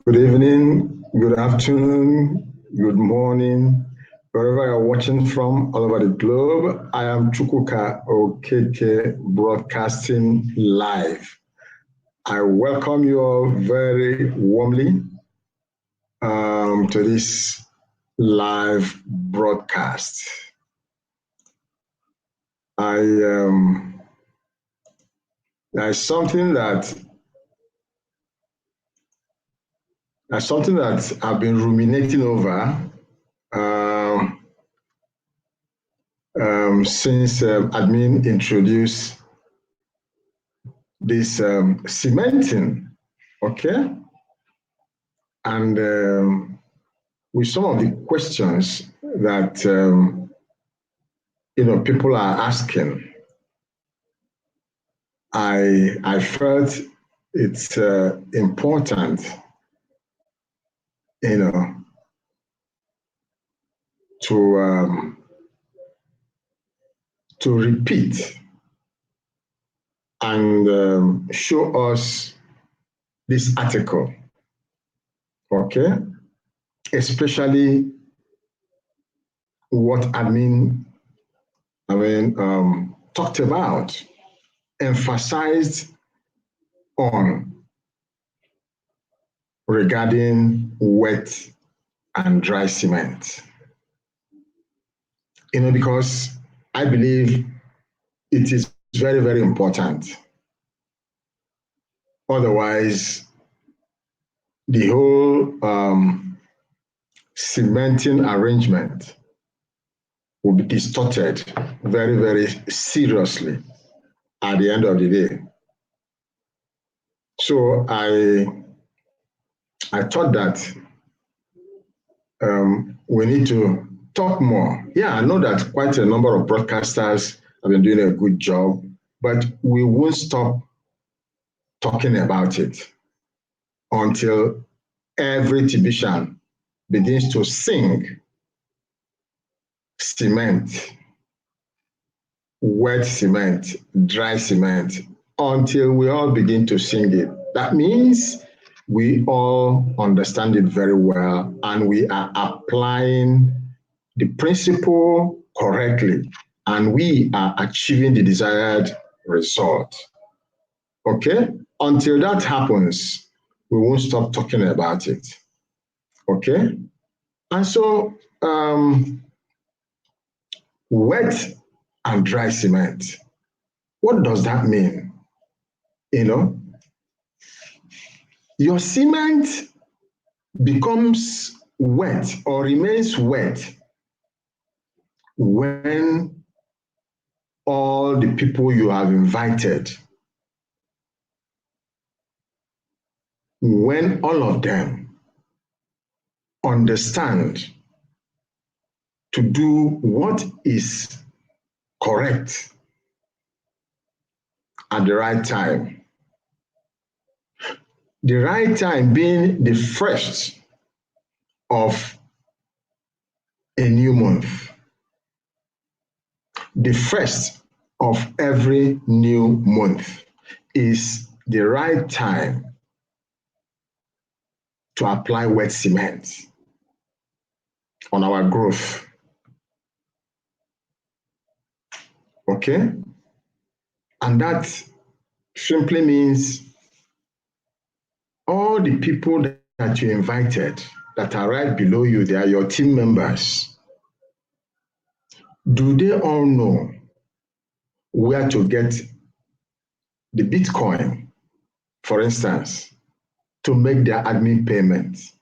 Good evening, good afternoon, good morning, wherever you're watching from all over the globe. I am Chukwuka Okeke broadcasting live. I welcome you all very warmly to this live broadcast. There's something that I've been ruminating over since admin introduced this cementing, okay? And with some of the questions that people are asking, I felt it's important, to repeat and show us this article, okay? Especially what admin talked about, emphasized on regarding wet and dry cement. Because I believe it is very, very important. Otherwise, the whole cementing arrangement will be distorted very, very seriously at the end of the day. So I thought that we need to talk more. Yeah, I know that quite a number of broadcasters have been doing a good job, but we won't stop talking about it until every TBCian begins to sing cement, wet cement, dry cement, until we all begin to sing it. That means we all understand it very well and we are applying the principle correctly and we are achieving the desired result. Okay? Until that happens, we won't stop talking about it. Okay? And so, wet and dry cement, what does that mean? Your cement becomes wet or remains wet when all the people you have invited, when all of them understand to do what is correct at the right time. The right time being the first of a new month. The first of every new month is the right time to apply wet cement on our growth. Okay? And that simply means all the people that you invited that are right below you, they are your team members. Do they all know where to get the Bitcoin, for instance, to make their admin payments?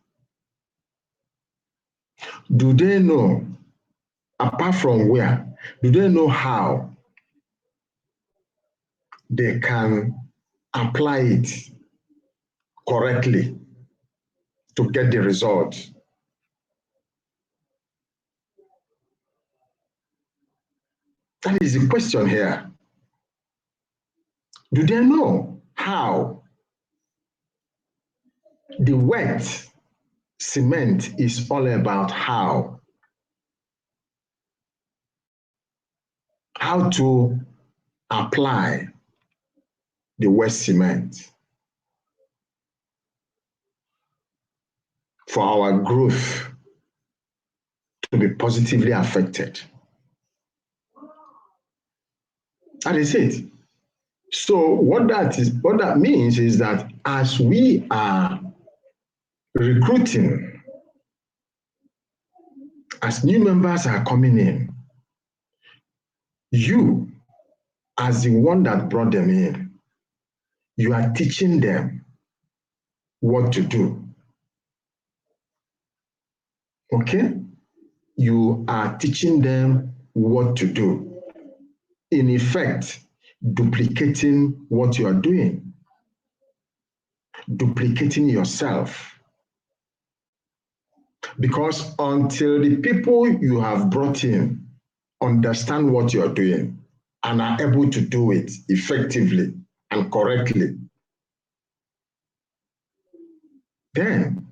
Do they know, apart from where, do they know how they can apply it correctly to get the result? That is the question here. Do they know how the wet cement is all about how to apply the wet cement? for our growth to be positively affected. That is it. So what that means is that as we are recruiting, as new members are coming in, you, as the one that brought them in, you are teaching them what to do. Okay? You are teaching them what to do. In effect, duplicating what you are doing, duplicating yourself. Because until the people you have brought in understand what you are doing and are able to do it effectively and correctly, then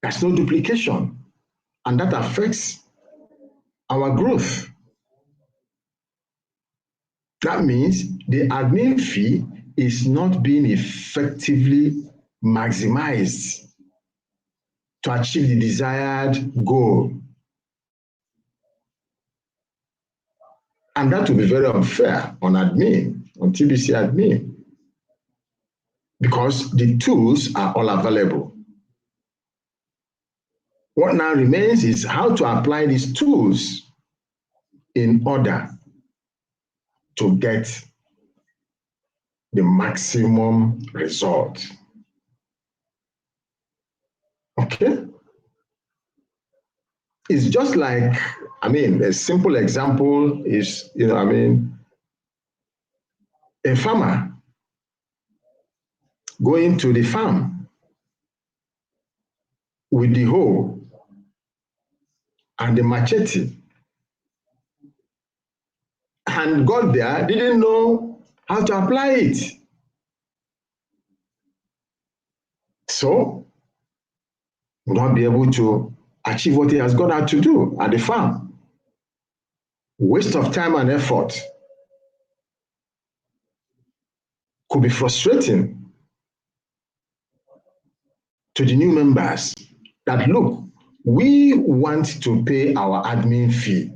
there's no duplication, and that affects our growth. That means the admin fee is not being effectively maximized to achieve the desired goal. And that will be very unfair on admin, on TBC admin, because the tools are all available. What now remains is how to apply these tools in order to get the maximum result. Okay? It's just like, a simple example is, a farmer going to the farm with the hoe and the machete and got there, didn't know how to apply it. So, will not be able to achieve what he has gone out to do at the farm. Waste of time and effort. Could be frustrating to the new members that, look, we want to pay our admin fee.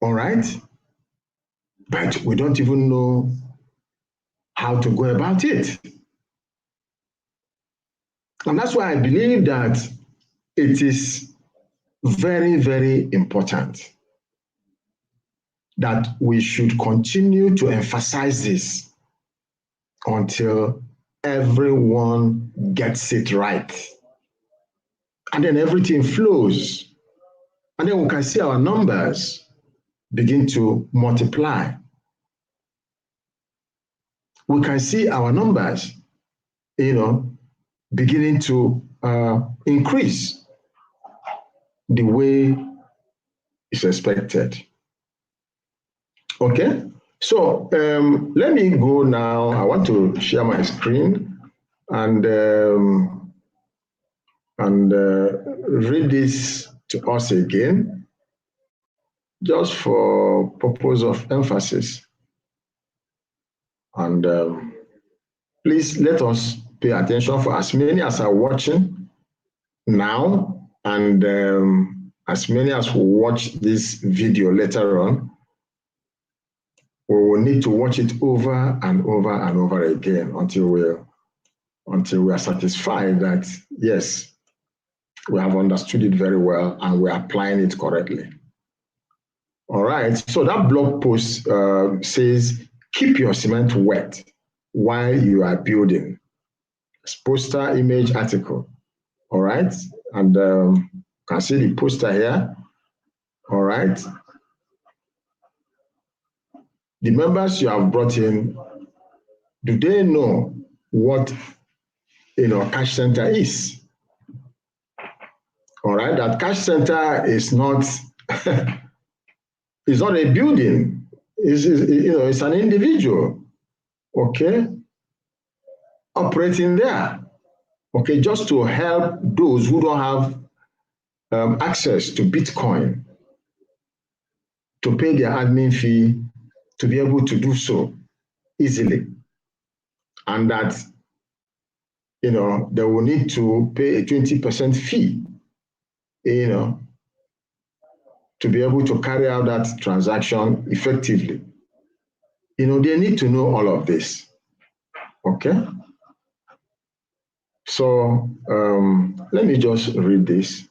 All right? But we don't even know how to go about it. And that's why I believe that it is very, very important that we should continue to emphasize this until everyone gets it right. And then everything flows. And then we can see our numbers begin to multiply. We can see our numbers, beginning to increase the way it's expected. Okay, so let me go now. I want to share my screen and read this to us again, just for purpose of emphasis. And please let us pay attention for as many as are watching now, and as many as will watch this video later on. We will need to watch it over and over and over again until we are satisfied that, yes, we have understood it very well and we are applying it correctly. All right, so that blog post says, keep your cement wet while you are building. It's poster, image, article. All right, and you can see the poster here. All right. The members you have brought in, do they know what cash center is? All right, that cash center is not it's not a building. It's an individual, okay, operating there, okay, just to help those who don't have access to Bitcoin to pay their admin fee, to be able to do so easily. And that they will need to pay a 20% fee, to be able to carry out that transaction effectively. They need to know all of this. Okay? So let me just read this.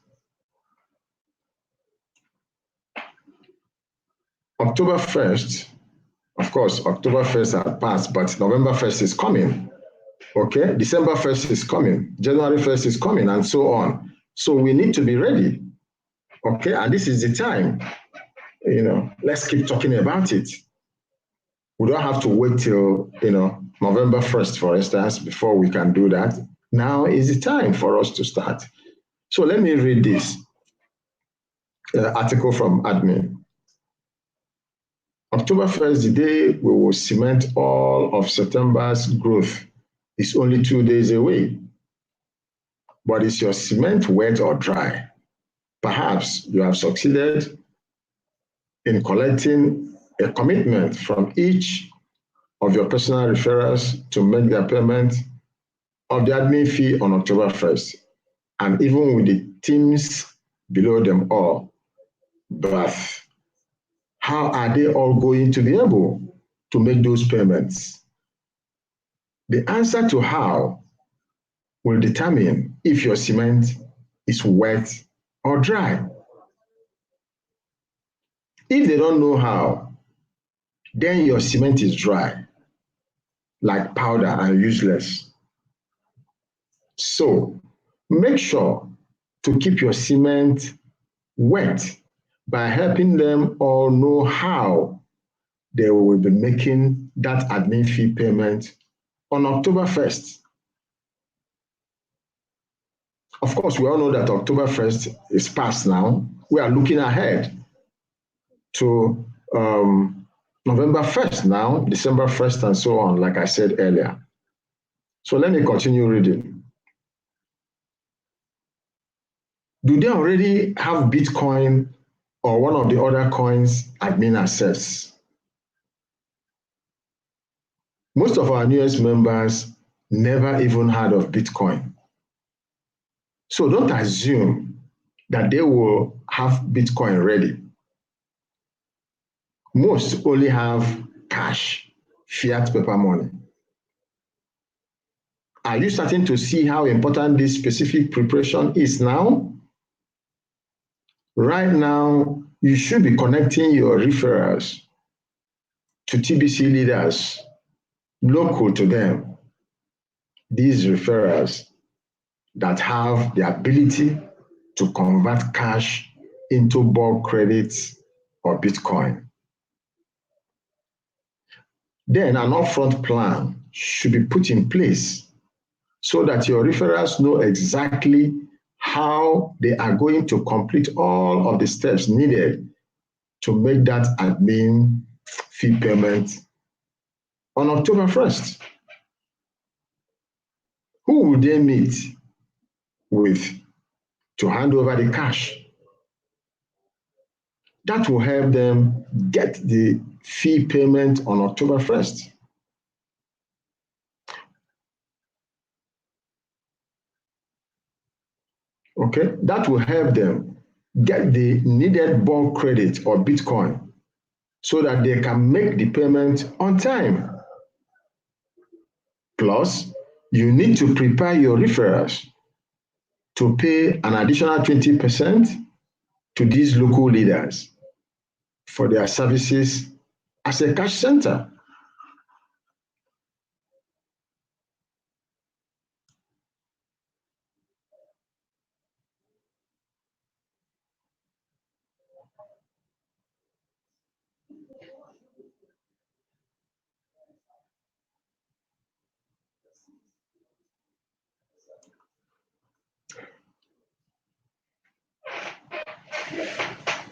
October 1st, of course, October 1st had passed, but November 1st is coming. Okay? December 1st is coming. January 1st is coming, and so on. So we need to be ready. Okay? And this is the time. Let's keep talking about it. We don't have to wait till, November 1st, for instance, before we can do that. Now is the time for us to start. So let me read this article from admin. October 1st, the day we will cement all of September's growth, is only 2 days away. But is your cement wet or dry? Perhaps you have succeeded in collecting a commitment from each of your personal referrals to make their payment of the admin fee on October 1st, and even with the teams below them all. But how are they all going to be able to make those payments? The answer to how will determine if your cement is wet or dry. If they don't know how, then your cement is dry, like powder and useless. So make sure to keep your cement wet by helping them all know how they will be making that admin fee payment on October 1st. Of course, we all know that October 1st is past now. We are looking ahead to November 1st now, December 1st, and so on, like I said earlier. So let me continue reading. Do they already have Bitcoin or one of the other coins admin access? Most of our newest members never even heard of Bitcoin. So don't assume that they will have Bitcoin ready. Most only have cash, fiat paper money. Are you starting to see how important this specific preparation is now? Right now, you should be connecting your referrals to TBC leaders local to them. These referrals that have the ability to convert cash into bulk credits or Bitcoin. Then an upfront plan should be put in place so that your referrals know exactly how they are going to complete all of the steps needed to make that admin fee payment on October 1st. Who will they meet with to hand over the cash? That will help them get the fee payment on October 1st. Okay, that will help them get the needed bulk credit or Bitcoin so that they can make the payment on time. Plus, you need to prepare your referrals to pay an additional 20% to these local leaders for their services as a cash center.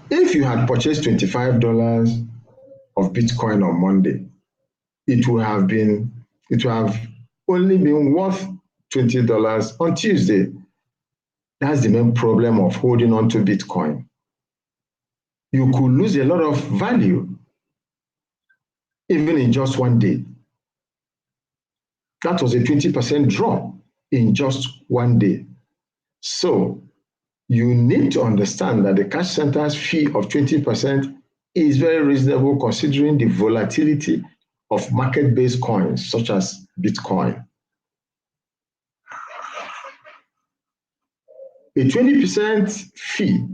If you had purchased $25 of Bitcoin on Monday, it would have only been worth $20 on Tuesday. That's the main problem of holding on to Bitcoin. You could lose a lot of value even in just one day. That was a 20% drop in just one day. So you need to understand that the cash center's fee of 20% is very reasonable considering the volatility of market-based coins such as Bitcoin. A 20% fee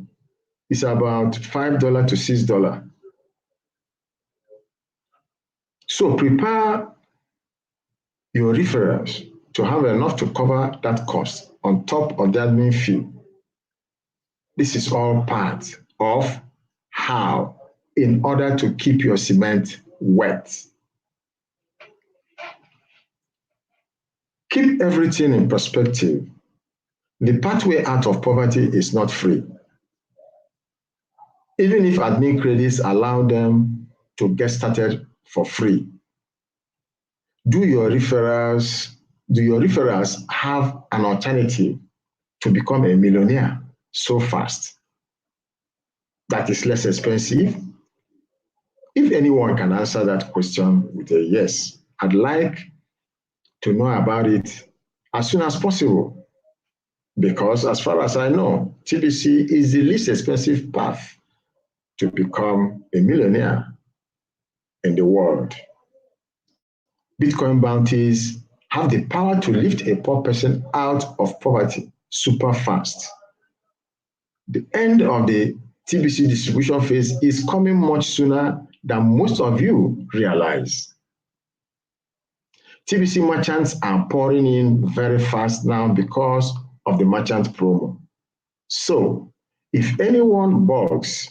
is about $5 to $6. So prepare your referrals to have enough to cover that cost on top of the admin fee. This is all part of how, in order to keep your cement wet. Keep everything in perspective. The pathway out of poverty is not free. Even if admin credits allow them to get started for free, do your referrals have an alternative to become a millionaire so fast that is less expensive? If anyone can answer that question with a yes, I'd like to know about it as soon as possible, because as far as I know, TBC is the least expensive path to become a millionaire in the world. Bitcoin bounties have the power to lift a poor person out of poverty super fast. The end of the TBC distribution phase is coming much sooner than most of you realize. TBC merchants are pouring in very fast now because of the merchant promo. So if anyone balks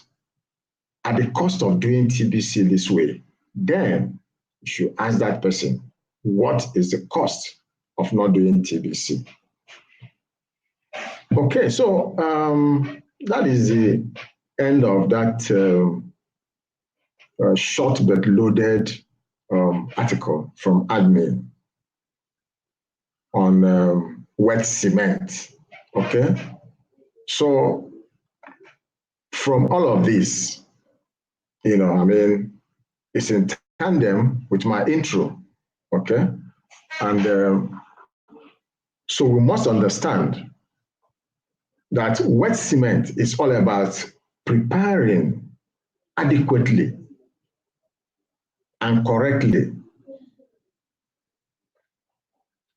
at the cost of doing TBC this way, then you should ask that person, what is the cost of not doing TBC? Okay, so that is the end of that short but loaded article from admin on wet cement. Okay, so from all of this, it's in tandem with my intro. Okay, and so we must understand that wet cement is all about preparing adequately and correctly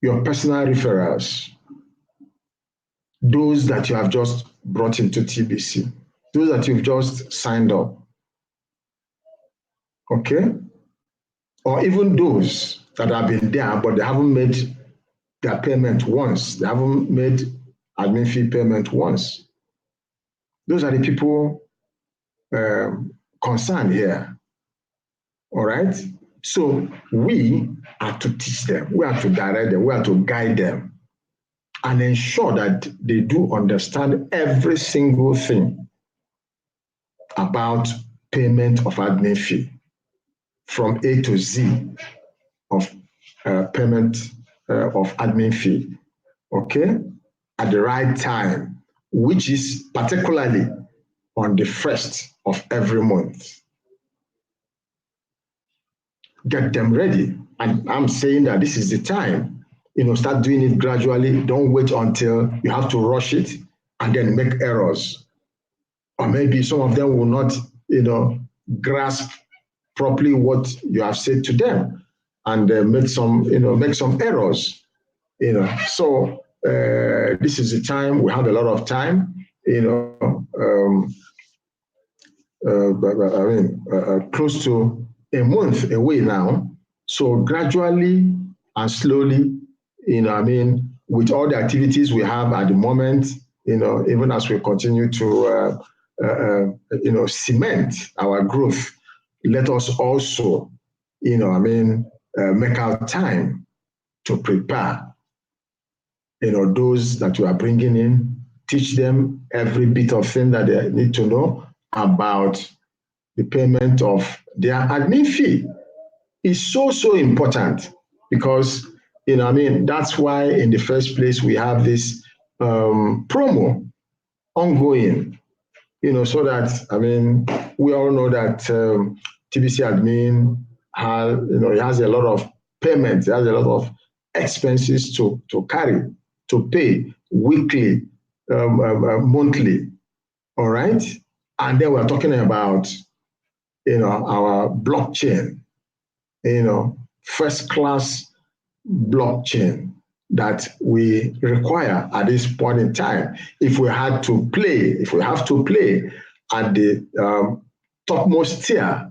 your personal referrals, those that you have just brought into TBC, those that you've just signed up, okay? Or even those that have been there, but they haven't made their payment once. They haven't made admin fee payment once. Those are the people concerned here, all right? So we are to teach them, we are to direct them, we are to guide them and ensure that they do understand every single thing about payment of admin fee from A to Z of payment of admin fee, okay, at the right time, which is particularly on the 1st of every month. Get them ready. And I'm saying that this is the time, start doing it gradually. Don't wait until you have to rush it and then make errors. Or maybe some of them will not, grasp properly what you have said to them and make some errors, So this is the time, we have a lot of time, close to a month away now. So gradually and slowly, with all the activities we have at the moment, even as we continue to, cement our growth, let us also, make our time to prepare, those that you are bringing in, teach them every bit of thing that they need to know about the payment of their admin fee. Is so important because, that's why in the first place we have this promo ongoing, so that, we all know that TBC admin has, it has a lot of payments, it has a lot of expenses to carry. to pay weekly, monthly, all right? And then we're talking about, our blockchain, first class blockchain that we require at this point in time. If we have to play at the topmost tier,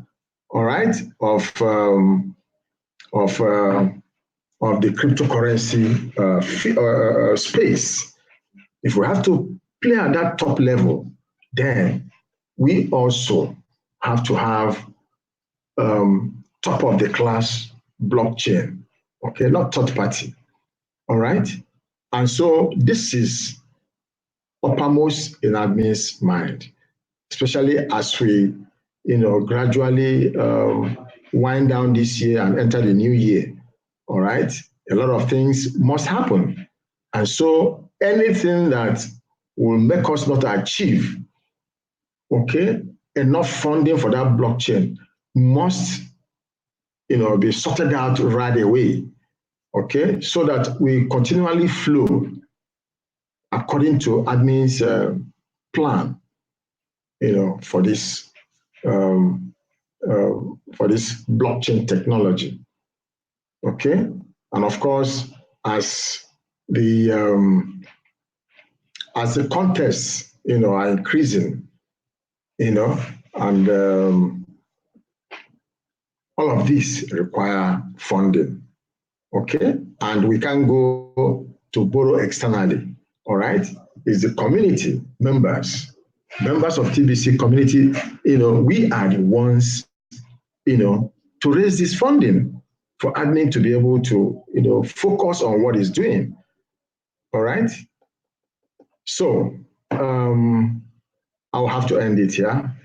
all right, of the cryptocurrency space, if we have to play at that top level, then we also have to have top of the class blockchain, okay, not third party, all right? And so this is uppermost in admin's mind, especially as we, gradually wind down this year and enter the new year, all right? A lot of things must happen. And so anything that will make us not achieve, okay, enough funding for that blockchain must, be sorted out right away, okay, so that we continually flow according to admin's plan, for this blockchain technology, okay, and of course, as the contests, are increasing, and all of these require funding, okay, and we can go to borrow externally, all right? It's the community members of TBC community, we are the ones, to raise this funding for admin to be able to, focus on what it's doing, all right? So I'll have to end it here.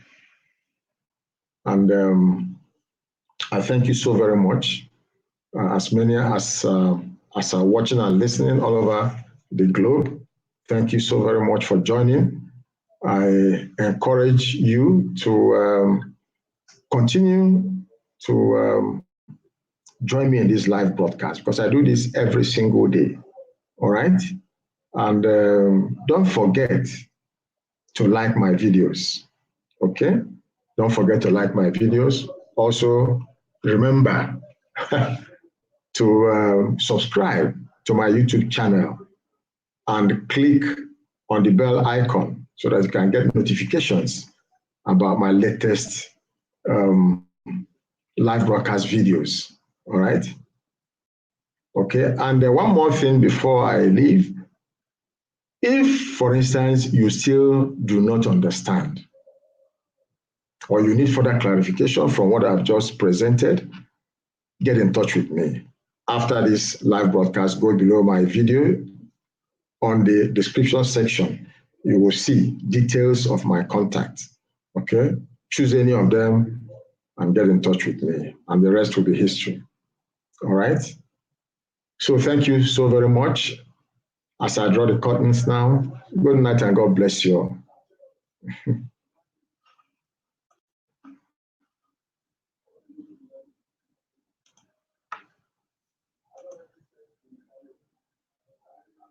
And I thank you so very much, as many as are watching and listening all over the globe. Thank you so very much for joining. I encourage you to continue to join me in this live broadcast, because I do this every single day, all right? And don't forget to like my videos, okay? Don't forget to like my videos. Also, remember to subscribe to my YouTube channel and click on the bell icon so that you can get notifications about my latest live broadcast videos, all right? Okay, and one more thing before I leave. If, for instance, you still do not understand, or you need further clarification from what I've just presented, get in touch with me. After this live broadcast, go below my video. On the description section, you will see details of my contact, okay? Choose any of them and get in touch with me, and the rest will be history, all right? So thank you so very much. As I draw the curtains now, good night and God bless you all.